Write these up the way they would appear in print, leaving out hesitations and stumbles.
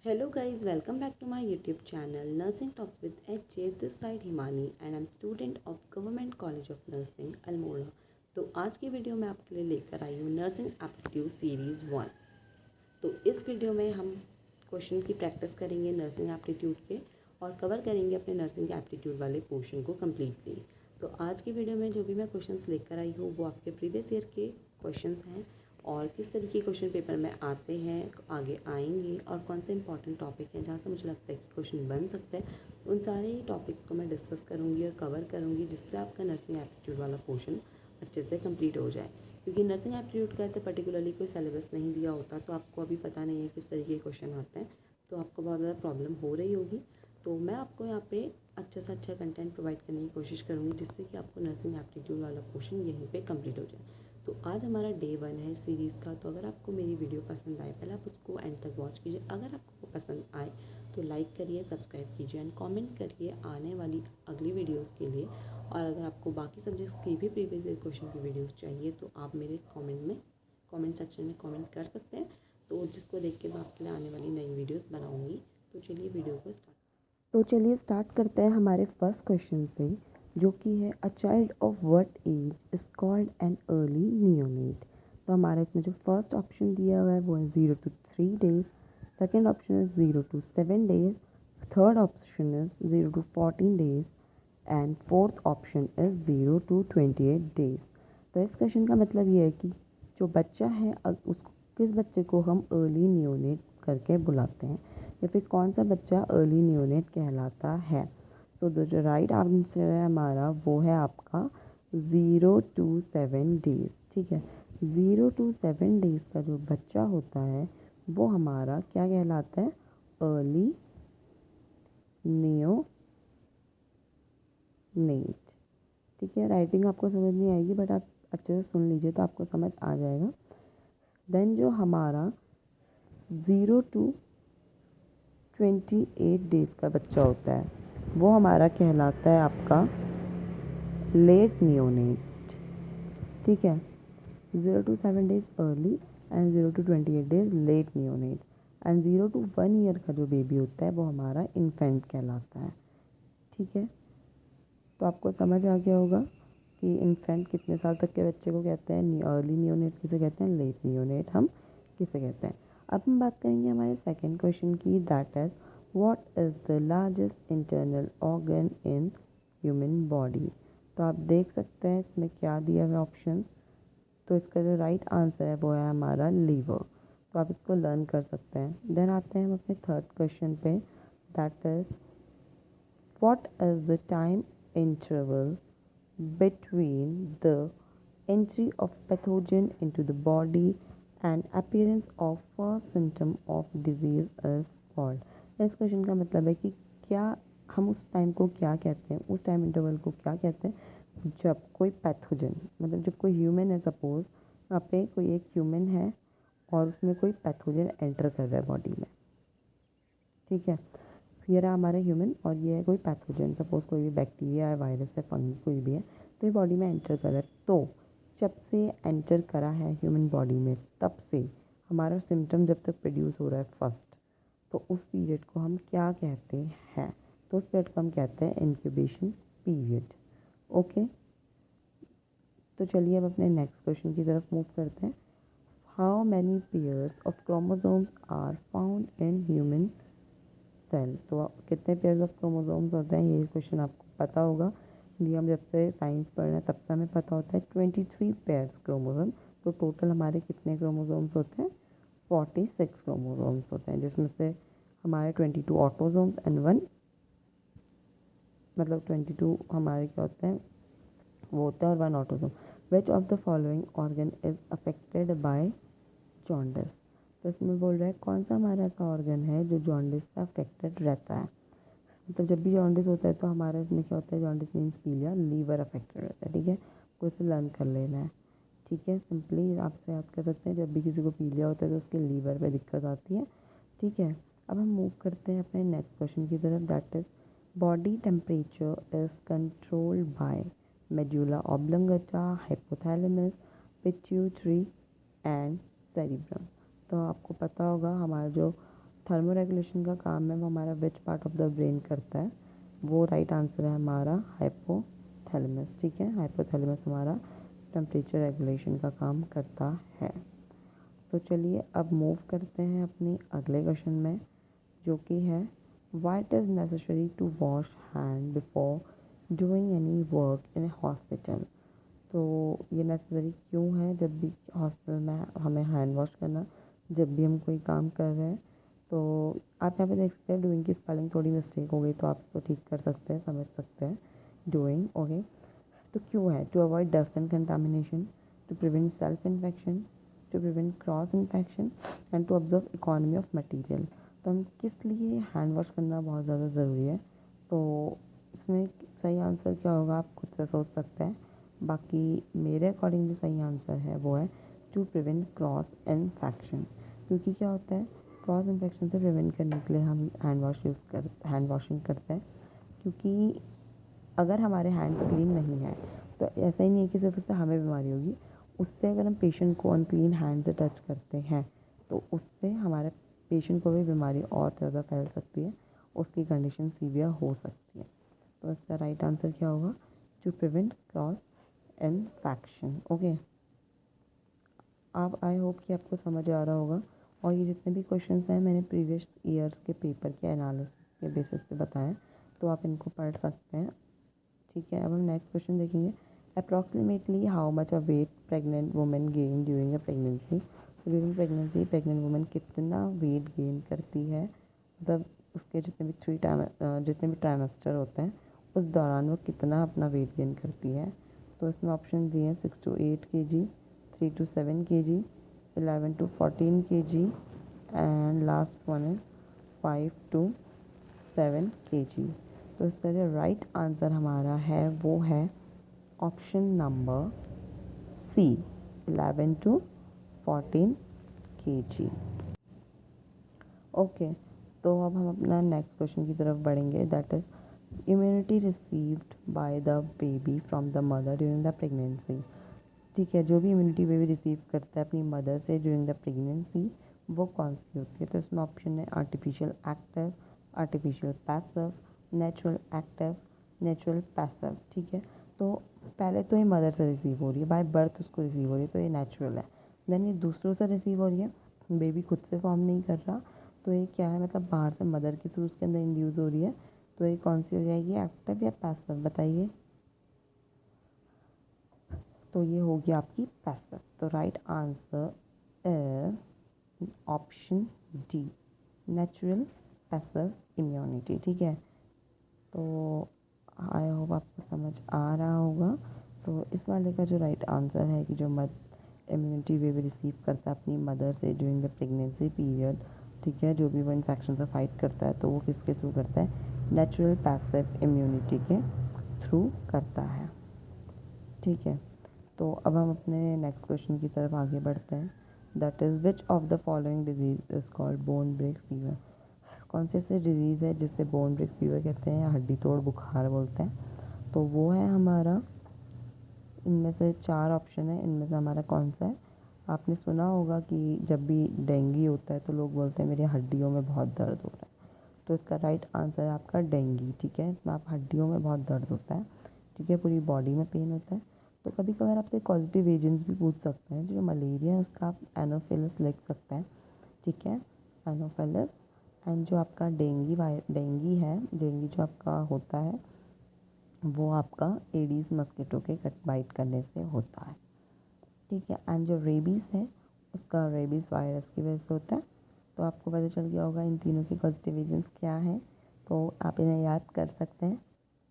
Hello guys, welcome back to my YouTube channel Nursing Talks with HJ. This side Himani and I'm student of Government College of Nursing Almora. तो आज की video में आपके लिए लेकर आई हूँ नर्सिंग एप्टीट्यूड सीरीज़ 1। तो इस वीडियो में हम क्वेश्चन की प्रैक्टिस करेंगे नर्सिंग एप्टीट्यूड के और कवर करेंगे अपने नर्सिंग एप्टीट्यूड वाले पोर्शन को कम्प्लीटली। तो आज की वीडियो में जो भी मैं क्वेश्चंस लेकर आई हूँ वो आपके प्रीवियस ईयर के क्वेश्चंस हैं और किस तरीके के क्वेश्चन पेपर में आते हैं, आगे आएंगे और कौन से इंपॉर्टेंट टॉपिक हैं जहाँ से मुझे लगता है कि क्वेश्चन बन सकता है, उन सारे ही टॉपिक्स को मैं डिस्कस करूँगी और कवर करूँगी जिससे आपका नर्सिंग एप्टीट्यूड वाला पोर्शन अच्छे से कंप्लीट हो जाए। क्योंकि नर्सिंग एप्टीट्यूड का ऐसे पर्टिकुलरली कोई सिलेबस नहीं दिया होता, तो आपको अभी पता नहीं है किस तरीके के क्वेश्चन आते हैं, तो आपको बहुत ज़्यादा प्रॉब्लम हो रही होगी। तो मैं आपको यहाँ पे अच्छा से अच्छा कंटेंट प्रोवाइड करने की कोशिश करूँगी जिससे कि आपको नर्सिंग एप्टीट्यूड वाला पोर्शन यहीं पे कंप्लीट हो जाए। तो आज हमारा डे 1 है सीरीज़ का। तो अगर आपको मेरी वीडियो पसंद आए, पहले आप उसको एंड तक वॉच कीजिए। अगर आपको पसंद आए तो लाइक करिए, सब्सक्राइब कीजिए एंड कमेंट करिए आने वाली अगली वीडियोस के लिए। और अगर आपको बाकी सब्जेक्ट्स की भी प्रीवियस ईयर क्वेश्चन की वीडियोस चाहिए तो आप मेरे कमेंट सेक्शन में कमेंट कर सकते हैं, तो जिसको देख के मैं आपके लिए आने वाली नई वीडियोस बनाऊंगी। तो चलिए वीडियो को स्टार्ट करते हैं हमारे फर्स्ट क्वेश्चन से, जो कि है a child of what age is called an early neonate. तो हमारा इसमें जो फर्स्ट ऑप्शन दिया हुआ है वो है 0 to 3 days, second option is 0 to 7 days, third option is 0 to 14 days and fourth option is 0 to 28 days। तो इस क्वेश्चन का मतलब ये है कि जो बच्चा है उसको किस बच्चे को हम अर्ली नियोनेट करके बुलाते हैं, या फिर कौन सा बच्चा अर्ली नियोनेट कहलाता है। सो जो राइट आंसर है हमारा वो है आपका 0 to 7 days। ठीक है, 0 to 7 days का जो बच्चा होता है वो हमारा क्या कहलाता है, अर्ली नियोनेट। ठीक है, राइटिंग आपको समझ नहीं आएगी बट आप अच्छे से सुन लीजिए तो आपको समझ आ जाएगा। देन जो हमारा 0 to 28 डेज़ का बच्चा होता है वो हमारा कहलाता है आपका लेट नियोनेट। ठीक है, 0 to 7 days early and 0 to 28 days late neonate. And 0 to 1 year का जो बेबी होता है वो हमारा इन्फेंट कहलाता है। ठीक है, तो आपको समझ आ गया होगा कि इन्फेंट कितने साल तक के बच्चे को कहते हैं, अर्ली नियोनेट किसे कहते हैं, लेट नियोनेट हम किसे कहते हैं। अब हम बात करेंगे हमारे सेकंड क्वेश्चन की, that is what is the largest internal organ in human body. तो आप देख सकते हैं इसमें क्या दिया हुआ ऑप्शंस। तो इसका जो राइट आंसर है वो है हमारा लीवर। तो आप इसको लर्न कर सकते हैं। देन आते हैं हम अपने थर्ड क्वेश्चन पे, that is what is the time interval between the entry of pathogen into the body and appearance of first symptom of disease is called। इस क्वेश्चन का मतलब है कि क्या हम उस टाइम को क्या कहते हैं, उस टाइम इंटरवल को क्या कहते हैं जब कोई पैथोजन, मतलब जब कोई ह्यूमन है, सपोज यहाँ पे कोई एक ह्यूमन है और उसमें कोई पैथोजन एंटर कर रहा है बॉडी में। ठीक है, ये रहा हमारा ह्यूमन और ये है कोई पैथोजन, सपोज कोई भी बैक्टीरिया है, वायरस है, फंगी कोई भी है, तो ये बॉडी में एंटर कर रहा है। तो जब से एंटर करा है ह्यूमन बॉडी में तब से हमारा सिम्टम जब तक प्रोड्यूस हो रहा है फर्स्ट, तो उस पीरियड को हम क्या कहते हैं, तो उस पीरियड को हम कहते हैं इंक्यूबेशन पीरियड। ओके, तो चलिए अब अपने नेक्स्ट क्वेश्चन की तरफ मूव करते हैं। How many pairs of chromosomes are found in human cell. तो कितने पेयर्स ऑफ क्रोमोसोम्स होते हैं, ये क्वेश्चन आपको पता होगा, ये हम जब से साइंस पढ़ रहे हैं तब से हमें पता होता है 23 पेयर्स क्रोमोसोम। तो टोटल हमारे कितने क्रोमोसोम्स होते हैं, 46 क्रोमोसोम्स होते हैं, जिसमें से हमारे 22 ऑटोसोम्स एंड 1, मतलब 22 हमारे क्या होते हैं, वो होता है, और 1 autosome. Which of the following organ is affected by jaundice. तो इसमें बोल रहा है कौन सा हमारा ऐसा ऑर्गन है जो जॉन्डिस से अफेक्टेड रहता है। मतलब जब भी जॉन्डिस होता है तो हमारा इसमें क्या होता है, जॉन्डिस मीन्स पीलिया, लीवर अफेक्टेड रहता है। ठीक है, आपको इसे लर्न कर लेना है। ठीक है, सिंपली आपसे याद कर सकते हैं, जब भी किसी को पीलिया होता है तो उसके लीवर पे दिक्कत आती है। ठीक है, अब हम मूव करते हैं अपने नेक्स्ट क्वेश्चन की तरफ, that is body temperature is controlled by medulla oblongata, hypothalamus, pituitary and cerebrum. तो आपको पता होगा हमारा जो थर्मो रेगुलेशन का काम है वो हमारा which part of the brain करता है? वो राइट आंसर है हमारा हाइपोथैलेमस। ठीक है, हाइपोथैलेमस हमारा टेम्परेचर रेगुलेशन का काम करता है। तो चलिए अब मूव करते हैं अपनी अगले क्वेश्चन में, जो कि है why it is necessary to wash hand before doing any work in a hospital. तो ये नेसेसरी क्यों है जब भी हॉस्पिटल में हमें हैंड वॉश करना, जब भी हम कोई काम कर रहे हैं। तो आप यहाँ पे देख सकते हैं डूइंग की स्पेलिंग थोड़ी मिस्टेक हो गई, तो आप इसको ठीक कर सकते हैं, समझ सकते हैं डूइंग। ओके, तो क्यों है? To avoid dust and contamination, to prevent self infection, to prevent cross infection and to observe economy of material. तो हम किस लिए हैंड वॉश करना बहुत ज़्यादा ज़रूरी है? तो इसमें सही आंसर क्या होगा आप खुद से सोच सकते हैं। बाकी मेरे अकॉर्डिंग जो सही आंसर है वो है टू प्रिवेंट क्रॉस इन्फेक्शन। क्योंकि क्या होता है, क्रॉस इन्फेक्शन से प्रिवेंट करने के लिए हम हैंड वॉशिंग करते हैं। क्योंकि अगर हमारे हैंड्स क्लीन नहीं है तो ऐसा ही नहीं है कि सिर्फ उससे हमें बीमारी होगी, उससे अगर हम पेशेंट को अनक्लीन हैंड से टच करते हैं तो उससे हमारे पेशेंट को भी बीमारी और ज़्यादा फैल सकती है, उसकी कंडीशन सीवियर हो सकती है। तो इसका राइट आंसर क्या होगा? To prevent cross infection. Okay, आप आई होप कि आपको समझ आ रहा होगा। और ये जितने भी क्वेश्चंस हैं मैंने प्रीवियस ईयर्स के पेपर के एनालिसिस के बेसिस पे बताएं, तो आप इनको पढ़ सकते हैं। ठीक है, अब हम नेक्स्ट क्वेश्चन देखेंगे। Approximately how much a weight pregnant women gain during a pregnancy. During pregnancy pregnant women कितना वेट गेन करती है, मतलब उसके जितने भी ट्राइमेस्टर होते हैं उस दौरान वो कितना अपना वेट गेन करती है। तो इसमें ऑप्शन दिए हैं 6 to 8 kg, 3 to 7 kg, 11 to 14 kg and last one है 5 to 7 kg। तो इसका जो राइट आंसर हमारा है वो है option number C, 11 to 14 kg। Okay, तो अब हम अपना नेक्स्ट क्वेश्चन की तरफ बढ़ेंगे, that is immunity received by the baby from the mother during the pregnancy. ठीक है, जो भी इम्यूनिटी बेबी रिसीव करता है अपनी मदर से ड्यूरिंग द प्रेगनेंसी वो कौन सी होती है? तो इसमें ऑप्शन है artificial active, artificial passive, natural active, natural passive. ठीक है, तो पहले तो ये मदर से रिसीव हो रही है, बाय बर्थ उसको रिसीव हो रही है, तो ये नेचुरल है। देन ये दूसरों से रिसीव हो रही है, बेबी खुद से फॉर्म नहीं कर रहा, तो ये क्या है, मतलब बाहर से मदर के थ्रू उसके अंदर इंड्यूस हो रही है। तो ये कौन सी हो जाएगी, एक्टिव या पैसिव, बताइए। तो ये होगी आपकी पैसिव। तो right answer is option D, natural passive immunity. ठीक है, तो आई होप आपको समझ आ रहा होगा। तो इस वाले का जो राइट आंसर है कि जो इम्यूनिटी वे भी रिसीव करता है अपनी मदर से ड्यूरिंग द प्रेगनेंसी पीरियड, ठीक है, जो भी वो इन्फेक्शन से फाइट करता है तो वो किसके थ्रू करता है, नेचुरल पैसिव इम्यूनिटी के थ्रू करता है। ठीक है, तो अब हम अपने नेक्स्ट क्वेश्चन की तरफ आगे बढ़ते हैं, that is which of the following disease is called bone break fever. कौन से ऐसे डिजीज़ है जिससे बोन ब्रेक फीवर कहते हैं या हड्डी तोड़ बुखार बोलते हैं? तो वो है हमारा, इनमें से 4 ऑप्शन है, इनमें से हमारा कौन सा है? आपने सुना होगा कि जब भी डेंगू होता है तो लोग बोलते हैं मेरी हड्डियों में बहुत दर्द हो रहा है। तो इसका राइट आंसर है आपका डेंगू। ठीक है, इसमें आप हड्डियों में बहुत दर्द होता है, ठीक है, पूरी बॉडी में पेन होता है। तो कभी कभार आपसे कॉजेटिव एजेंट्स भी पूछ सकते हैं, जो मलेरिया है उसका आप एनोफिलिस लिख सकते हैं। ठीक है, एनोफिलिस। एंड जो आपका डेंगू है, डेंगू जो आपका होता है वो आपका एडीज मस्किटो के कट बाइट करने से होता है। ठीक है, एंड जो रेबीज़ है उसका रेबीज़ वायरस की वजह से होता है। तो आपको पता चल गया होगा इन तीनों के पॉजिटिव एजेंट्स क्या हैं, तो आप इन्हें याद कर सकते हैं।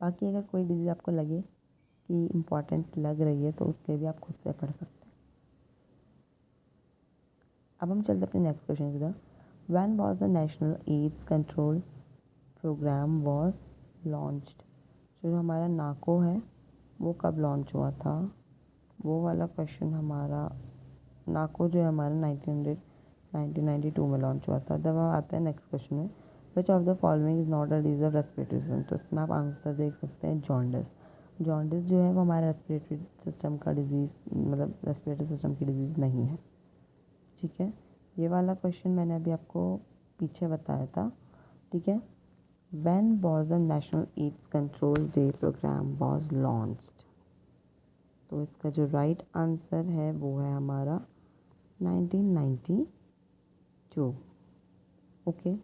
बाकी अगर कोई डिजीज़ आपको लगे कि इम्पॉर्टेंट लग रही है तो उसके भी आप खुद से पढ़ सकते हैं। अब हम चलते अपने नेक्स्ट क्वेश्चन की तरफ। When was the national AIDS control programme was launched. जो हमारा नाको है वो कब लॉन्च हुआ था? वो वाला क्वेश्चन हमारा, नाको जो है हमारा 1992 में लॉन्च हुआ था। जब हम आते हैं नेक्स्ट क्वेश्चन में, विच of the following is not a disease of respiratory system. तो इसमें आप आंसर देख सकते हैं जॉन्डिस। जॉन्डिस जो है वो हमारे रेस्पिरेटरी सिस्टम का डिजीज़, मतलब रेस्पिरेटरी सिस्टम की डिजीज़ नहीं है। ठीक है, ये वाला क्वेश्चन मैंने अभी आपको पीछे बताया था, ठीक है। When was the National AIDS Control Day program was launched? तो इसका जो राइट आंसर है वो है हमारा 1992। ओके।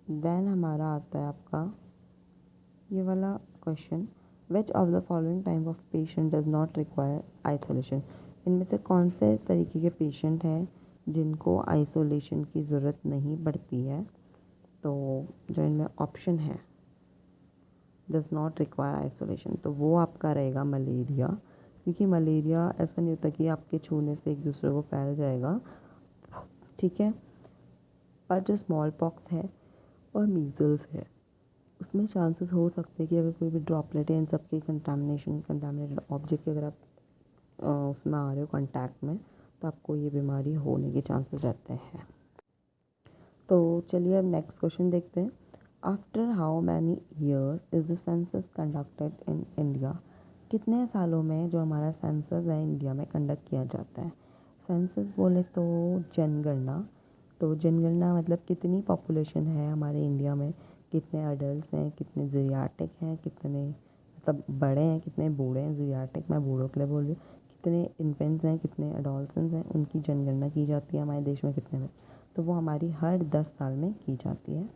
देन हमारा आता है आपका ये वाला question, which of the following type of patient does not require isolation. इनमें से कौन से तरीके के पेशेंट हैं जिनको आइसोलेशन की ज़रूरत नहीं पड़ती है। तो जो इनमें ऑप्शन है डज नॉट रिक्वायर आइसोलेशन, तो वो आपका रहेगा मलेरिया, क्योंकि मलेरिया ऐसा नहीं होता कि आपके छूने से एक दूसरे को फैल जाएगा, ठीक है। पर जो स्मॉल पॉक्स है और मीज़ल्स है उसमें चांसेस हो सकते हैं कि अगर कोई भी ड्रॉपलेट है इन सब की कंटामिनेटेड ऑब्जेक्ट की अगर आप उसमें आ रहे हो कांटेक्ट में, तो आपको ये बीमारी होने के चांसेस रहते हैं। तो चलिए अब नेक्स्ट क्वेश्चन देखते हैं। After how many years is the census conducted in India. कितने सालों में जो हमारा सेंसस है इंडिया में कंडक्ट किया जाता है। सेंसस बोले तो जनगणना। तो जनगणना मतलब कितनी पॉपुलेशन है हमारे इंडिया में, कितने अडल्ट हैं, कितने जीरियाटिक हैं, कितने मतलब बड़े हैं, कितने बूढ़े हैं। जीरियाटिक मैं बूढ़ों के लिए बोल रही हूँ। कितने इन्फेंट्स हैं, कितने अडोलसेंस हैं, उनकी जनगणना की जाती है हमारे देश में कितने में। तो वो हमारी हर 10 साल में की जाती है,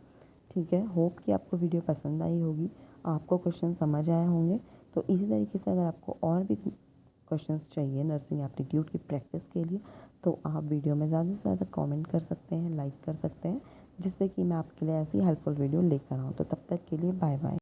ठीक है। होप कि आपको वीडियो पसंद आई होगी, आपको क्वेश्चन समझ आए होंगे। तो इसी तरीके से अगर आपको और भी क्वेश्चंस चाहिए नर्सिंग एप्टीट्यूड की प्रैक्टिस के लिए, तो आप वीडियो में ज़्यादा से ज़्यादा कमेंट कर सकते हैं, लाइक कर सकते हैं, जिससे कि मैं आपके लिए ऐसी हेल्पफुल वीडियो लेकर आऊँ। तो तब तक के लिए बाय बाय।